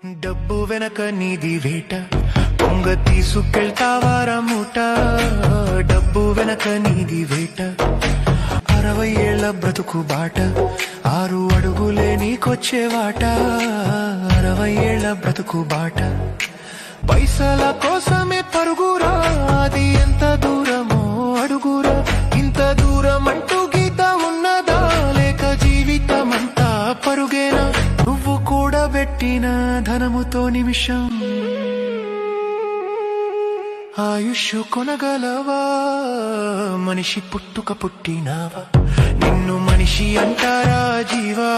డబ్బు వెనక నీది వేట పొంగ తీసుకెళ్తావారా మూట. డబ్బు వెనక నీది వేట 60 ఏళ్ల బ్రతుకు బాట 6 అడుగులే నీకొచ్చే వాట. 60 ఏళ్ల బ్రతుకు బాట పైసల కోసమే పరుగురా. అది ఎంత దూరమో అడుగురా. ఇంత దూరం అంటూ గీత ఉన్నదా లేక జీవితమంతా పరుగేనా? నువ్వు కూడబెట్టిన ధనముతో నిమిషం ఆయుష్ కొనగలవా? మనిషి పుట్టుక పుట్టినావా? నిన్ను మనిషి అంటారా జీవా?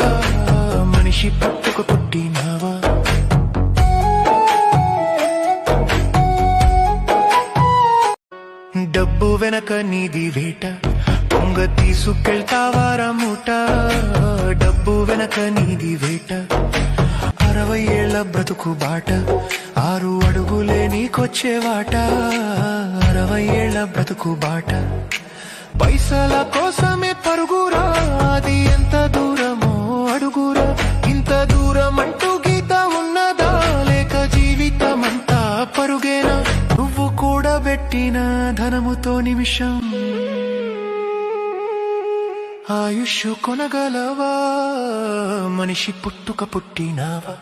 మనిషి పుట్టుక పుట్టినావా? డబ్బు వెనక నీది వేట పొంగ తీసుకెళ్తావారా మూట. డబ్బు వెనక నీది వేట 60 ఏళ్ల బ్రతుకు బాట 6 అడుగులే నీకొచ్చే వాట. 60 ఏళ్ల బ్రతుకు బాట పైసల కోసమే పరుగురా. అది ఎంత దూరమో అడుగురా. ఇంత దూరం అంటూ గీత ఉన్నదా లేక జీవితమంతా పరుగేనా? నువ్వు కూడబెట్టిన ధనముతో నిమిషం ఆయుష్ కొనగలవా? మనిషి పుట్టుక పుట్టినావా?